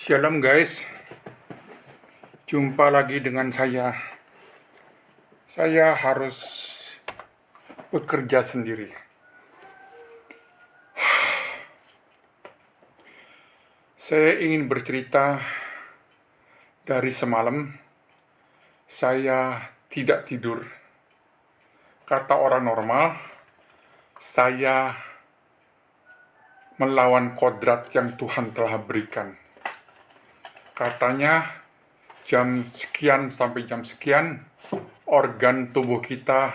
Shalom guys, jumpa lagi dengan saya. Saya harus bekerja sendiri. Saya ingin bercerita dari semalam. Saya tidak tidur. Kata orang normal, saya melawan kodrat yang Tuhan telah berikan. Katanya jam sekian sampai jam sekian organ tubuh kita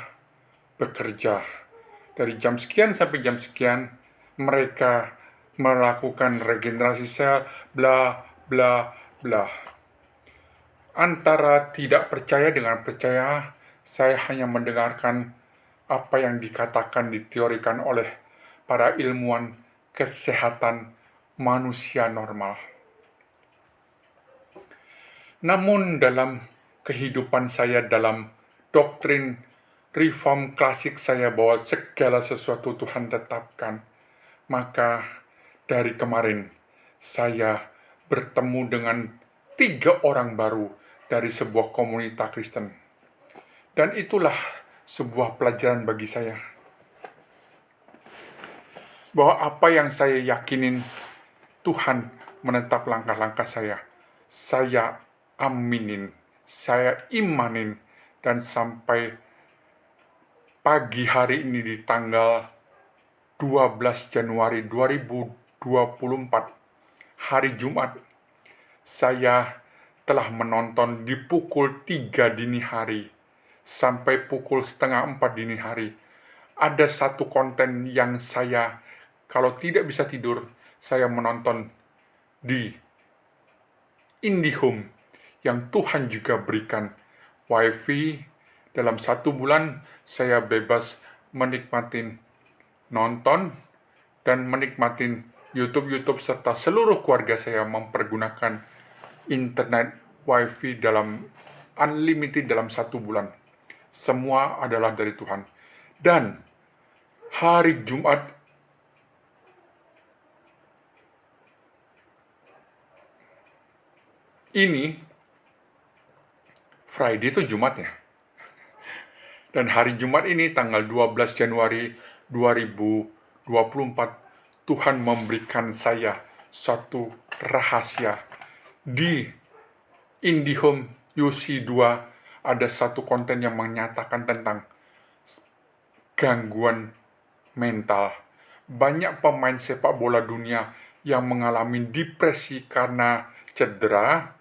bekerja. Dari jam sekian sampai jam sekian mereka melakukan regenerasi sel, bla bla bla. Antara tidak percaya dengan percaya, saya hanya mendengarkan apa yang dikatakan, diteorikan oleh para ilmuwan kesehatan manusia normal. Namun dalam kehidupan saya, dalam doktrin reform klasik saya bahwa segala sesuatu Tuhan tetapkan, maka dari kemarin saya bertemu dengan 3 orang baru dari sebuah komunitas Kristen. Dan itulah sebuah pelajaran bagi saya. Bahwa apa yang saya yakinin, Tuhan menetap langkah-langkah saya. Saya aminin, saya imanin, dan sampai pagi hari ini di tanggal 12 Januari 2024, hari Jumat, saya telah menonton di pukul 3 dini hari sampai pukul setengah 4 dini hari. Ada satu konten yang saya, kalau tidak bisa tidur, saya menonton di IndiHome yang Tuhan juga berikan WiFi. Dalam 1 bulan saya bebas menikmatin nonton dan menikmatin YouTube serta seluruh keluarga saya mempergunakan internet WiFi dalam unlimited dalam 1 bulan. Semua adalah dari Tuhan. Dan hari Jumat ini, Friday itu Jumat ya. Dan hari Jumat ini tanggal 12 Januari 2024, Tuhan memberikan saya satu rahasia. Di IndiHome UC2 ada satu konten yang menyatakan tentang gangguan mental. Banyak pemain sepak bola dunia yang mengalami depresi karena cedera,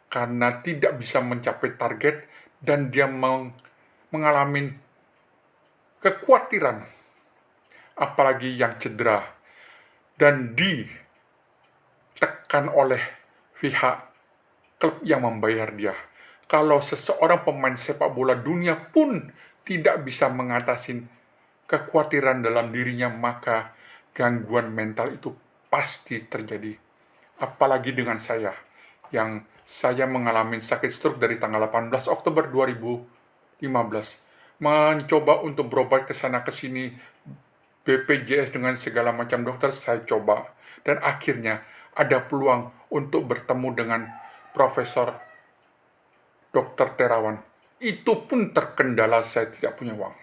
karena tidak bisa mencapai target, dan dia mengalami kekhawatiran, apalagi yang cedera, dan ditekan oleh pihak klub yang membayar dia. Kalau seseorang pemain sepak bola dunia pun tidak bisa mengatasi kekhawatiran dalam dirinya, maka gangguan mental itu pasti terjadi. Apalagi dengan saya, yang saya mengalami sakit stroke dari tanggal 18 Oktober 2015. Mencoba untuk berobat ke sana ke sini, BPJS dengan segala macam dokter saya coba. Dan akhirnya ada peluang untuk bertemu dengan Profesor Dr. Terawan. Itu pun terkendala, saya tidak punya uang.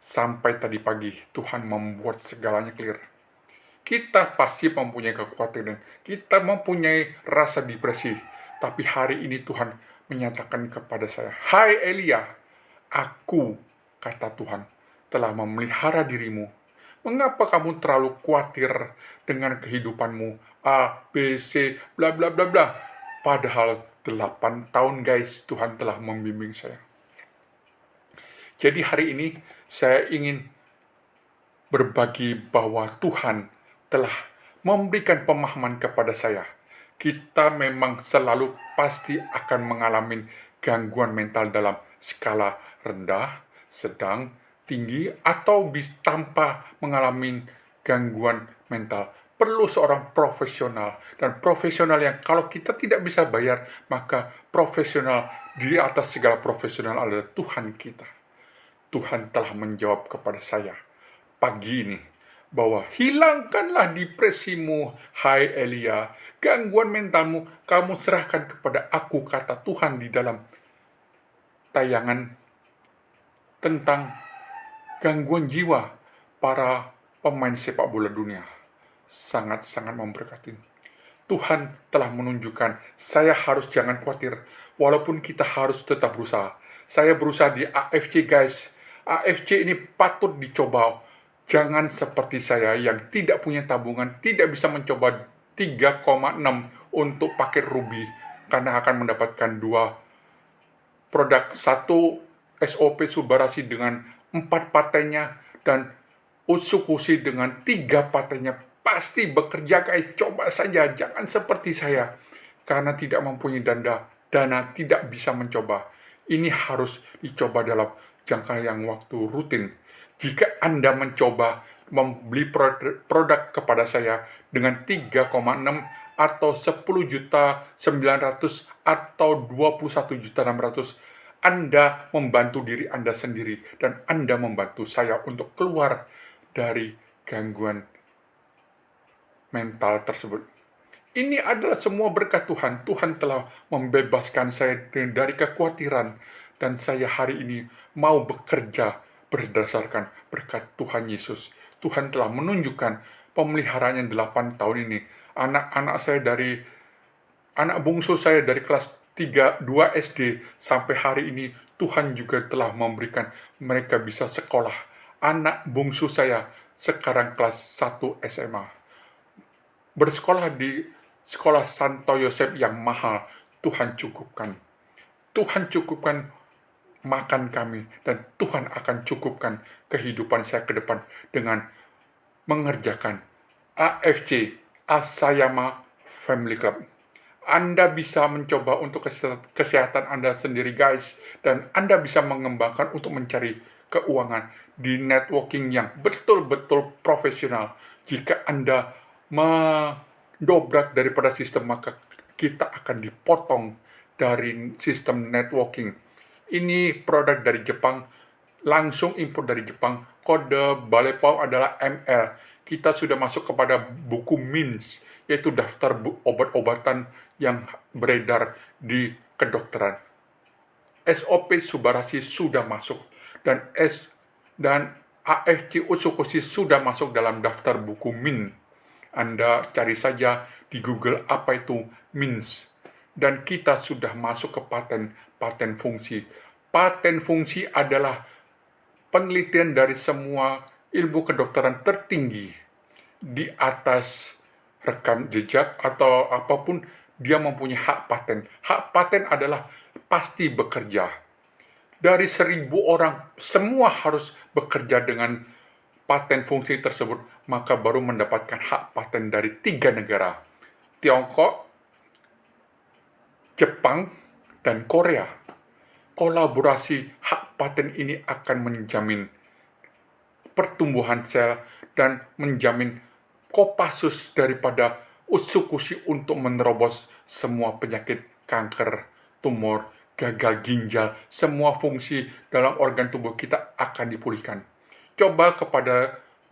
Sampai tadi pagi, Tuhan membuat segalanya clear. Kita pasti mempunyai kekhawatiran, kita mempunyai rasa depresi. Tapi hari ini Tuhan menyatakan kepada saya, "Hai Elia, aku," kata Tuhan, "telah memelihara dirimu. Mengapa kamu terlalu khawatir dengan kehidupanmu? A, B, C, bla bla bla bla." Padahal 8 tahun guys, Tuhan telah membimbing saya. Jadi hari ini saya ingin berbagi bahwa Tuhan telah memberikan pemahaman kepada saya. Kita memang selalu pasti akan mengalami gangguan mental dalam skala rendah, sedang, tinggi, atau tanpa mengalami gangguan mental. Perlu seorang profesional, dan profesional yang kalau kita tidak bisa bayar, maka profesional di atas segala profesional adalah Tuhan kita. Tuhan telah menjawab kepada saya pagi ini bahwa hilangkanlah depresimu, hai Elia. gangguan mentalmu, kamu serahkan kepada aku, kata Tuhan di dalam tayangan tentang gangguan jiwa para pemain sepak bola dunia. Sangat-sangat memberkati. Tuhan telah menunjukkan, saya harus jangan khawatir, walaupun kita harus tetap berusaha. Saya berusaha di AFC, guys. AFC ini patut dicoba. Jangan seperti saya yang tidak punya tabungan, tidak bisa mencoba 3,6 untuk paket ruby, karena akan mendapatkan 2 produk, 1 SOP Subarasi dengan 4 partainya, dan Utsukushi dengan 3 partainya. Pasti bekerja, guys. Coba saja, jangan seperti saya, karena tidak mempunyai dana tidak bisa mencoba. Ini harus dicoba dalam jangka yang waktu rutin. Jika Anda mencoba membeli produk kepada saya dengan 3,6 atau 10.900.000 atau 21.600.000, Anda membantu diri Anda sendiri dan Anda membantu saya untuk keluar dari gangguan mental tersebut. Ini adalah semua berkat Tuhan. Tuhan telah membebaskan saya dari kekhawatiran, dan saya hari ini mau bekerja berdasarkan berkat Tuhan Yesus. Tuhan telah menunjukkan pemeliharaannya 8 tahun ini. Anak bungsu saya dari kelas 2 SD sampai hari ini, Tuhan juga telah memberikan mereka bisa sekolah. Anak bungsu saya sekarang kelas 1 SMA. Bersekolah di sekolah Santo Yosef yang mahal. Tuhan cukupkan. Tuhan cukupkan makan kami, dan Tuhan akan cukupkan kehidupan saya ke depan dengan mengerjakan AFC, Asayama Family Club. Anda bisa mencoba untuk kesehatan Anda sendiri, guys, dan Anda bisa mengembangkan untuk mencari keuangan di networking yang betul-betul profesional. Jika Anda mendobrak daripada sistem, maka kita akan dipotong dari sistem networking. Ini produk dari Jepang, langsung impor dari Jepang. Kode Balai PAO adalah ML. Kita sudah masuk kepada buku MINS, yaitu daftar obat-obatan yang beredar di kedokteran. SOP Subarasi sudah masuk, dan AFC Utsukushi sudah masuk dalam daftar buku MIN. Anda cari saja di Google apa itu MINS. Dan kita sudah masuk ke paten fungsi. Paten fungsi adalah penelitian dari semua ilmu kedokteran tertinggi di atas rekam jejak atau apapun, dia mempunyai hak paten. Hak paten adalah pasti bekerja. Dari 1.000 orang, semua harus bekerja dengan paten fungsi tersebut, maka baru mendapatkan hak paten dari 3 negara. Tiongkok, Jepang, dan Korea. Kolaborasi hak paten ini akan menjamin pertumbuhan sel dan menjamin Kopassus daripada Utsukushi untuk menerobos semua penyakit kanker, tumor, gagal ginjal, semua fungsi dalam organ tubuh kita akan dipulihkan. Coba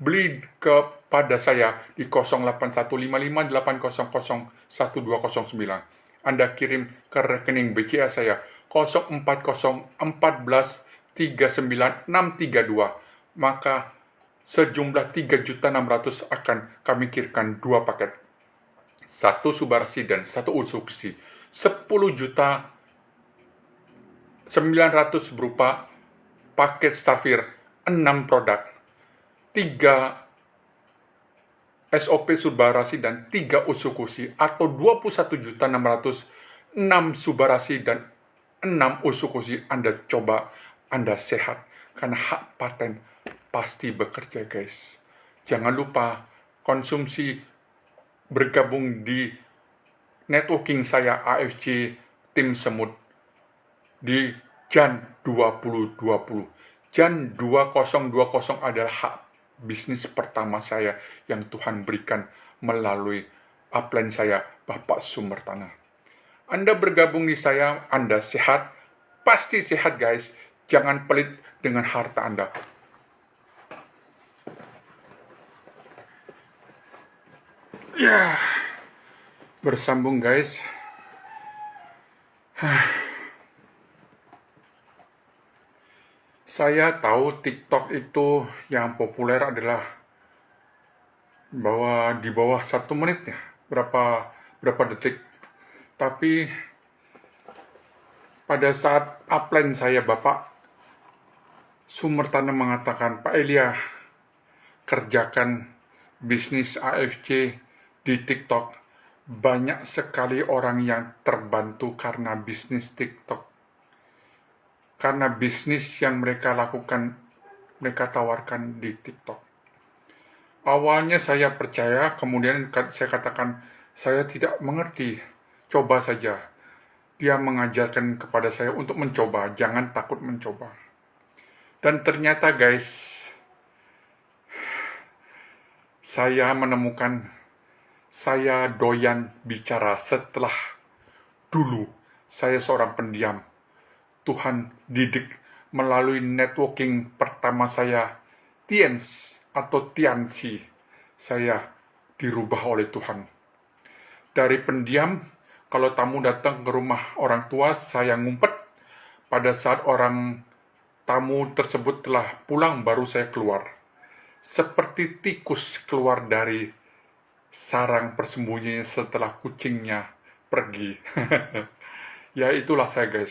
beli kepada saya di 081558001209. Anda kirim ke rekening BCA saya 0404139632. Maka sejumlah 3.600.000 akan kami kirimkan 2 paket. 1 Subarasi dan 1 Utsukushi. 10.900.000 berupa paket Stafir 6 produk. 3 SOP Subarasi dan 3 Utsukushi, atau 21.600.000, 6 Subarasi dan 6 Utsukushi. Anda coba, Anda sehat, karena hak paten pasti bekerja, guys. Jangan lupa konsumsi, bergabung di networking saya AFC Tim Semut di Jan 2020. Jan 2020 adalah hak bisnis pertama saya yang Tuhan berikan melalui upline saya, Bapak Sumber Tanah. Anda bergabung di saya, Anda sehat, pasti sehat, guys. Jangan pelit dengan harta Anda. Ya, Bersambung guys. Saya tahu TikTok itu yang populer adalah di bawah 1 menit ya, berapa detik. Tapi pada saat upline saya, Bapak Sumertana mengatakan, Pak Elia, kerjakan bisnis AFC di TikTok. Banyak sekali orang yang terbantu karena bisnis TikTok. Karena bisnis yang mereka lakukan, mereka tawarkan di TikTok. Awalnya saya percaya, kemudian saya katakan, saya tidak mengerti, coba saja. Dia mengajarkan kepada saya untuk mencoba, jangan takut mencoba. Dan ternyata guys, saya menemukan saya doyan bicara setelah dulu saya seorang pendiam. Tuhan didik melalui networking pertama saya, Tians atau Tiansi. Saya dirubah oleh Tuhan. Dari pendiam, kalau tamu datang ke rumah orang tua, saya ngumpet. Pada saat orang tamu tersebut telah pulang, baru saya keluar. Seperti tikus keluar dari sarang persembunyian setelah kucingnya pergi. Ya itulah saya guys.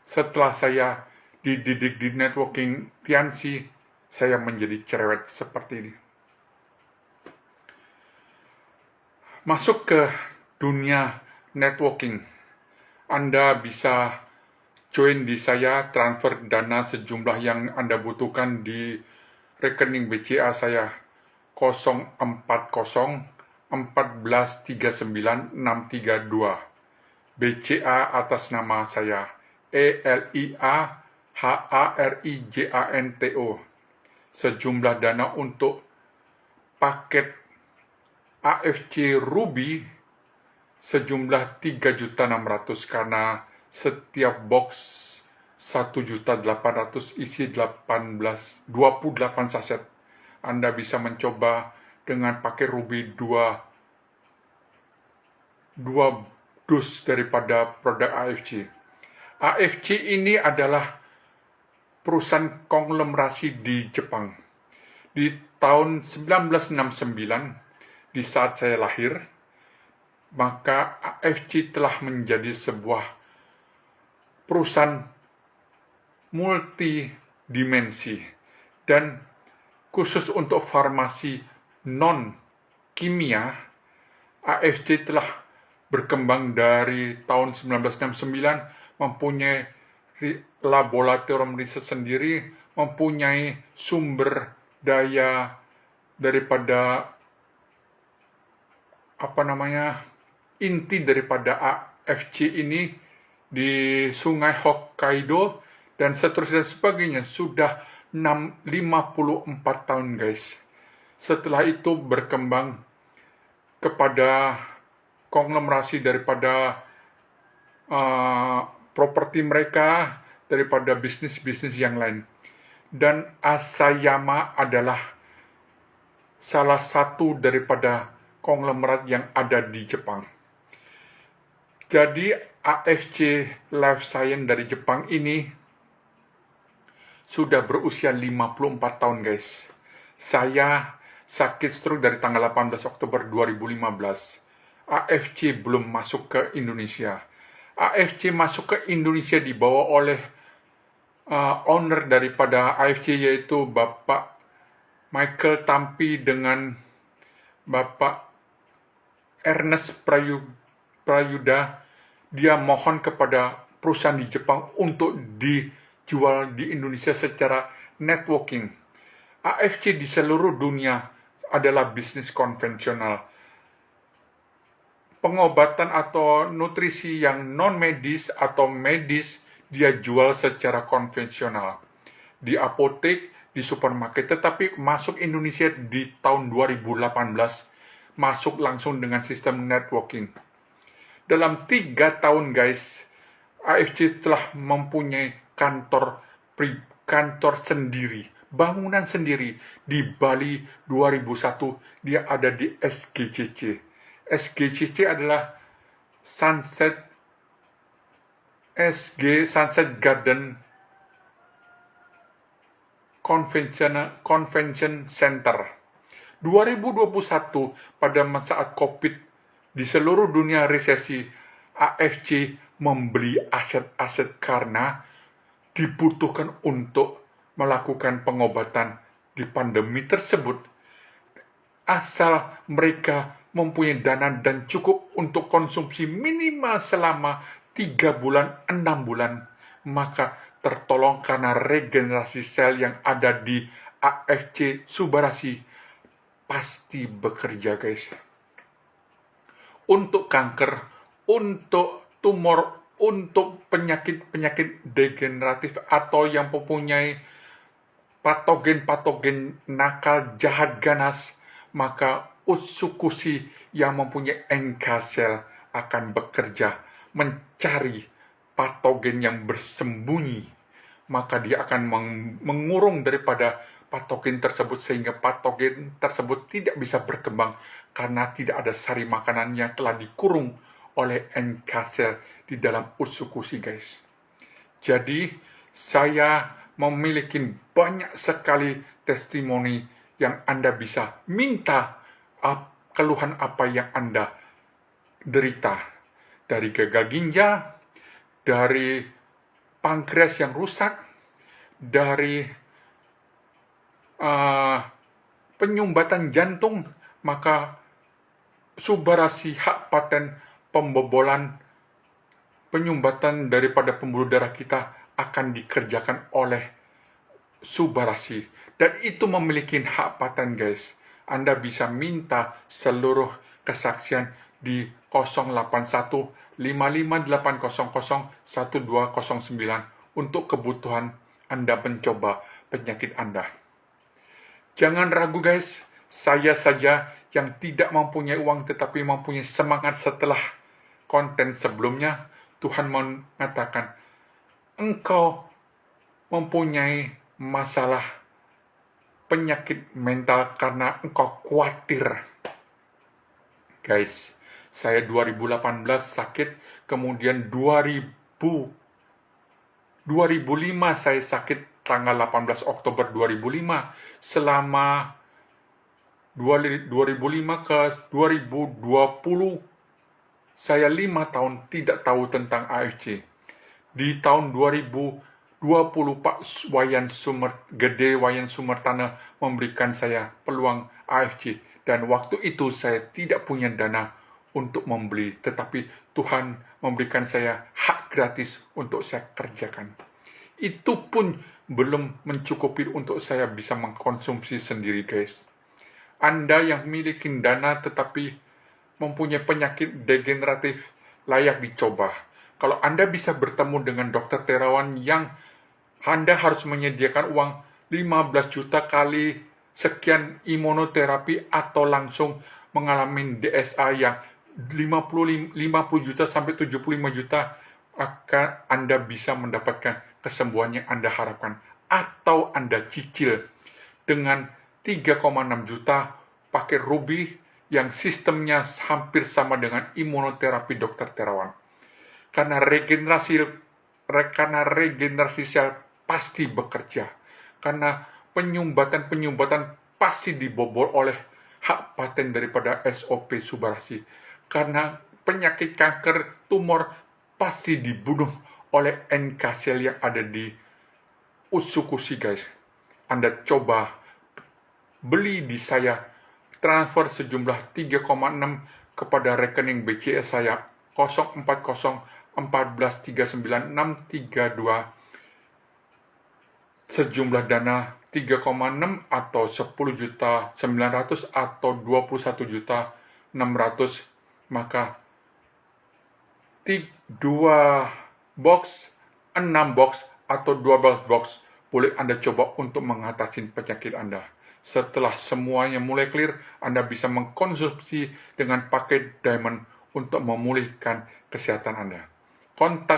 Setelah saya dididik di networking Tiansi, saya menjadi cerewet seperti ini. Masuk ke dunia networking. Anda bisa join di saya, transfer dana sejumlah yang Anda butuhkan di rekening BCA saya 040 14 39 632. BCA atas nama saya ELIAHARIJANTO. Sejumlah dana untuk paket AFC Ruby sejumlah 3.600.000 karena setiap box 1.800.000 isi 28 saset. Anda bisa mencoba dengan pakai Ruby 2 dus daripada produk AFC. AFC ini adalah perusahaan konglomerasi di Jepang. Di tahun 1969, di saat saya lahir, maka AFC telah menjadi sebuah perusahaan multidimensi dan khusus untuk farmasi non-kimia. AFC telah berkembang dari tahun 1969, mempunyai laboratorium riset sendiri, mempunyai sumber daya daripada inti daripada AFC ini di Sungai Hokkaido dan seterusnya dan sebagainya. Sudah 54 tahun guys. Setelah itu berkembang kepada konglomerasi daripada properti mereka, daripada bisnis-bisnis yang lain. Dan Asayama adalah salah satu daripada konglomerat yang ada di Jepang. Jadi AFC Life Science dari Jepang ini sudah berusia 54 tahun guys. Saya sakit stroke dari tanggal 18 Oktober 2015. AFC belum masuk ke Indonesia. AFC masuk ke Indonesia dibawa oleh owner daripada AFC, yaitu Bapak Michael Tampi dengan Bapak Ernest Prayuda. Dia mohon kepada perusahaan di Jepang untuk dijual di Indonesia secara networking. AFC di seluruh dunia adalah bisnis konvensional. Pengobatan atau nutrisi yang non-medis atau medis dia jual secara konvensional di apotek, di supermarket. Tetapi masuk Indonesia di tahun 2018 masuk langsung dengan sistem networking. Dalam 3 tahun guys, AFC telah mempunyai kantor sendiri, bangunan sendiri di Bali. 2001 dia ada di SGCC. SGCC adalah Sunset Garden Convention Center. 2021 pada saat COVID di seluruh dunia resesi, AFC membeli aset-aset karena dibutuhkan untuk melakukan pengobatan di pandemi tersebut. Asal mereka mempunyai dana dan cukup untuk konsumsi minimal selama 3 bulan, 6 bulan, maka tertolong karena regenerasi sel yang ada di AFC Subarashi pasti bekerja, guys. Untuk kanker, untuk tumor, untuk penyakit-penyakit degeneratif atau yang mempunyai patogen-patogen nakal jahat ganas, maka Utsukushi yang mempunyai NK sel akan bekerja mencari patogen yang bersembunyi, maka dia akan mengurung daripada patogen tersebut sehingga patogen tersebut tidak bisa berkembang karena tidak ada sari makanan yang telah dikurung oleh NK sel di dalam Utsukushi, guys. Jadi saya memiliki banyak sekali testimoni yang Anda bisa minta keluhan apa yang Anda derita, dari gagal ginjal, dari pankreas yang rusak, dari penyumbatan jantung, maka Subarashi hak paten pembobolan penyumbatan daripada pembuluh darah kita akan dikerjakan oleh Subarashi, dan itu memiliki hak paten, guys. Anda bisa minta seluruh kesaksian di 081 55800 1209 untuk kebutuhan Anda mencoba penyakit Anda. Jangan ragu, guys. Saya saja yang tidak mempunyai uang tetapi mempunyai semangat setelah konten sebelumnya. Tuhan mengatakan, engkau mempunyai masalah penyakit mental karena engkau khawatir. Guys, saya 2018 sakit, kemudian 2005 saya sakit tanggal 18 Oktober 2005. Selama 2005 ke 2020, saya 5 tahun tidak tahu tentang AFC. Di tahun 2020, Pak Gede Wayan Sumertana memberikan saya peluang AFC. Dan waktu itu saya tidak punya dana untuk membeli, tetapi Tuhan memberikan saya hak gratis untuk saya kerjakan. Itu pun belum mencukupi untuk saya bisa mengkonsumsi sendiri, guys. Anda yang memiliki dana tetapi mempunyai penyakit degeneratif layak dicoba. Kalau Anda bisa bertemu dengan dokter terawan yang Anda harus menyediakan uang 15 juta kali sekian imunoterapi atau langsung mengalami DSA yang 50 juta sampai 75 juta, maka Anda bisa mendapatkan kesembuhan yang Anda harapkan. Atau Anda cicil dengan 3,6 juta pakai Ruby yang sistemnya hampir sama dengan imunoterapi dokter terawan. Karena regenerasi sel pasti bekerja. Karena penyumbatan pasti dibobol oleh hak paten daripada SOP Subarashi. Karena penyakit kanker, tumor pasti dibunuh oleh NK sel yang ada di Utsukushi, guys. Anda coba beli di saya, transfer sejumlah 3,6 kepada rekening BCS saya 040 14 39 632 sejumlah dana 3,6 atau 10 juta 900 atau 21 juta 600, maka 2 box, 6 box atau 12 box boleh Anda coba untuk mengatasi penyakit Anda. Setelah semuanya mulai clear, Anda bisa mengkonsumsi dengan paket Diamond untuk memulihkan kesehatan Anda. Kontak